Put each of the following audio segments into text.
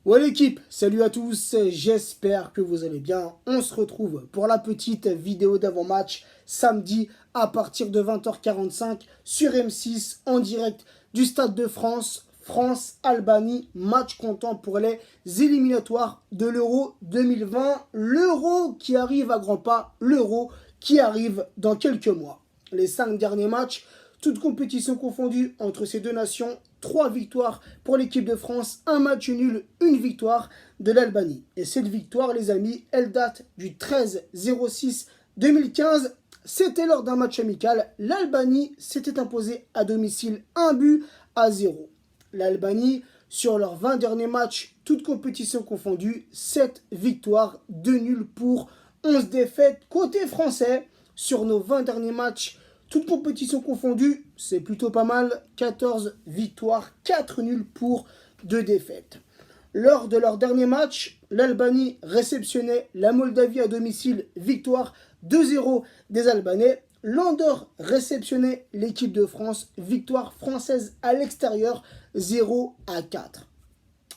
Ouais l'équipe, salut à tous, j'espère que vous allez bien. On se retrouve pour la petite vidéo d'avant-match samedi à partir de 20h45 sur M6 en direct du Stade de France, France-Albanie, match comptant pour les éliminatoires de l'Euro 2020. L'Euro qui arrive à grands pas, l'Euro qui arrive dans quelques mois. Les 5 derniers matchs, toutes compétitions confondues entre ces deux nations, 3 victoires pour l'équipe de France, un match nul, une victoire de l'Albanie. Et cette victoire, les amis, elle date du 13-06-2015. C'était lors d'un match amical. L'Albanie s'était imposée à domicile 1-0. L'Albanie, sur leurs 20 derniers matchs, toutes compétitions confondues, 7 victoires, 2 nuls pour 11 défaites. Côté français, sur nos 20 derniers matchs, toutes compétitions confondues, c'est plutôt pas mal. 14 victoires, 4 nuls pour 2 défaites. Lors de leur dernier match, l'Albanie réceptionnait la Moldavie à domicile, victoire 2-0 des Albanais. L'Andorre réceptionnait l'équipe de France, victoire française à l'extérieur, 0-4.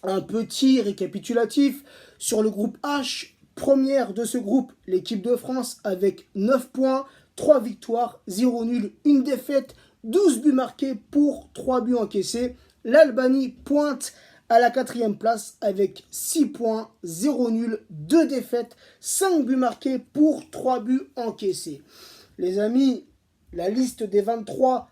Un petit récapitulatif sur le groupe H. Première de ce groupe, l'équipe de France avec 9 points, 3 victoires, 0 nul, 1 défaite, 12 buts marqués pour 3 buts encaissés. L'Albanie pointe à la 4e place avec 6 points, 0 nul, 2 défaites, 5 buts marqués pour 3 buts encaissés. Les amis, la liste des 23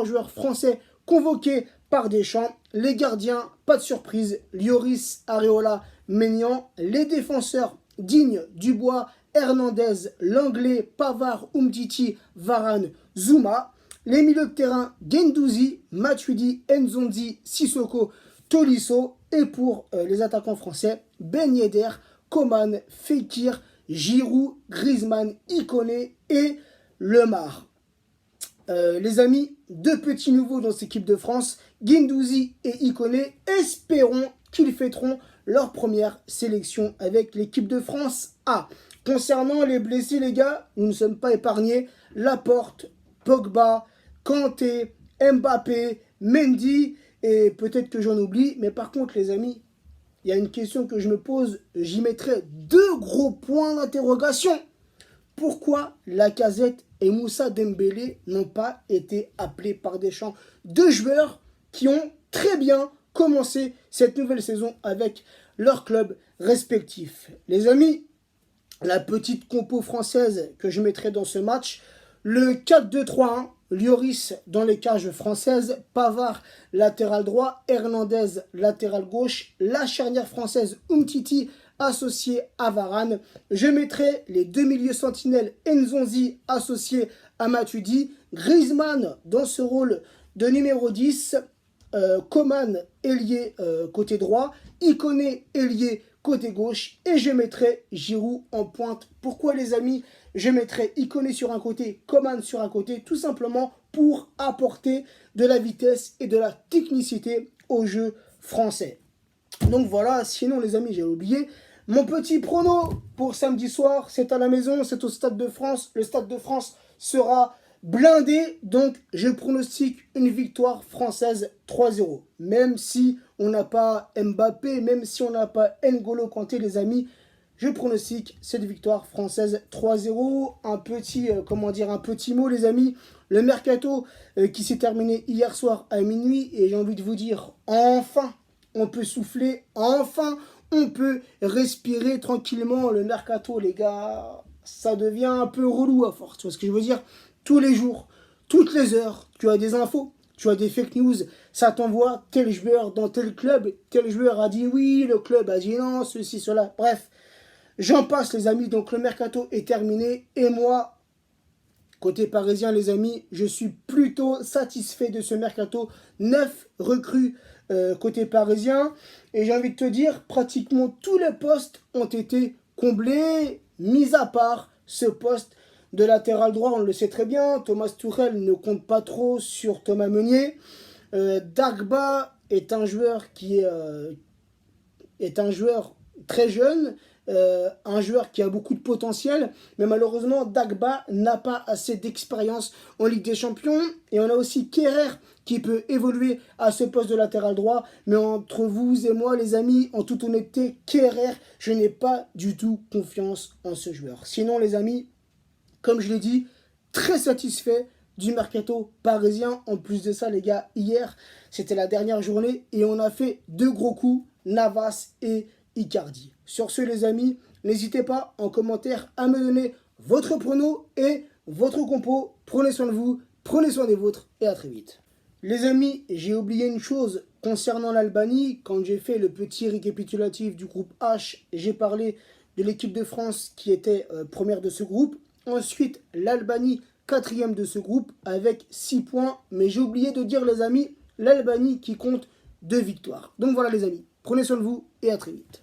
joueurs français convoqués par Deschamps. Les gardiens, pas de surprise, Lloris, Areola, Maignan. Les défenseurs, Digne, Dubois, Hernandez, Langlais, Pavard, Umtiti, Varane, Zouma. Les milieux de terrain, Guendouzi, Matuidi, Nzonzi, Sissoko, Tolisso. Et pour les attaquants français, Ben Yedder, Coman, Fekir, Giroud, Griezmann, Ikoné et Lemar. Les amis, 2 petits nouveaux dans cette équipe de France, Guendouzi et Ikoné. Espérons qu'ils fêteront leur première sélection avec l'équipe de France A. Concernant les blessés, les gars, nous ne sommes pas épargnés. Laporte, Pogba, Kanté, Mbappé, Mendy, et peut-être que j'en oublie. Mais par contre, les amis, il y a une question que je me pose. J'y mettrai 2 gros points d'interrogation. Pourquoi Lacazette et Moussa Dembélé n'ont pas été appelés par Deschamps? 2 joueurs qui ont très bien commencé cette nouvelle saison avec leurs clubs respectifs. Les amis, la petite compo française que je mettrai dans ce match, le 4-2-3-1, Lloris dans les cages françaises, Pavard latéral droit, Hernandez latéral gauche, la charnière française Umtiti associé à Varane. Je mettrai les 2 milieux sentinelles Nzonzi associé à Matuidi, Griezmann dans ce rôle de numéro 10, Coman ailier côté droit, Ikoné ailier côté gauche, et je mettrai Giroud en pointe. Pourquoi les amis? Je mettrai Ikoné sur un côté, Coman sur un côté, tout simplement pour apporter de la vitesse et de la technicité au jeu français. Donc voilà, sinon les amis, j'ai oublié. Mon petit prono pour samedi soir, c'est à la maison, c'est au Stade de France. Le Stade de France sera blindé, donc je pronostique une victoire française 3-0. Même si on n'a pas Mbappé, même si on n'a pas N'Golo Kanté, les amis, je pronostique cette victoire française 3-0. Un petit, un petit mot, les amis. Le mercato qui s'est terminé hier soir à minuit, et j'ai envie de vous dire, enfin, on peut souffler, enfin, on peut respirer tranquillement. Le mercato, les gars, ça devient un peu relou à force. Tu vois ce que je veux dire? Tous les jours, toutes les heures, tu as des infos, tu as des fake news. Ça t'envoie tel joueur dans tel club, tel joueur a dit oui, le club a dit non, ceci, cela. Bref, j'en passe les amis. Donc le mercato est terminé. Et moi, côté parisien les amis, je suis plutôt satisfait de ce mercato. 9 recrues côté parisien. Et j'ai envie de te dire, pratiquement tous les postes ont été comblés, mis à part ce poste de latéral droit. On le sait très bien, Thomas Tuchel ne compte pas trop sur Thomas Meunier. Dagba est un joueur qui est un joueur très jeune, un joueur qui a beaucoup de potentiel, mais malheureusement Dagba n'a pas assez d'expérience en Ligue des Champions. Et on a aussi Kerrer qui peut évoluer à ce poste de latéral droit, mais entre vous et moi les amis, en toute honnêteté, Kerrer, je n'ai pas du tout confiance en ce joueur. Sinon les amis, comme je l'ai dit, très satisfait du mercato parisien. En plus de ça les gars, hier c'était la dernière journée et on a fait deux gros coups, Navas et Icardi. Sur ce les amis, n'hésitez pas en commentaire à me donner votre prono et votre compo. Prenez soin de vous, prenez soin des vôtres et à très vite. Les amis, j'ai oublié une chose concernant l'Albanie. Quand j'ai fait le petit récapitulatif du groupe H, j'ai parlé de l'équipe de France qui était première de ce groupe. Ensuite, l'Albanie, quatrième de ce groupe avec 6 points. Mais j'ai oublié de dire les amis, l'Albanie qui compte 2 victoires. Donc voilà les amis, prenez soin de vous et à très vite.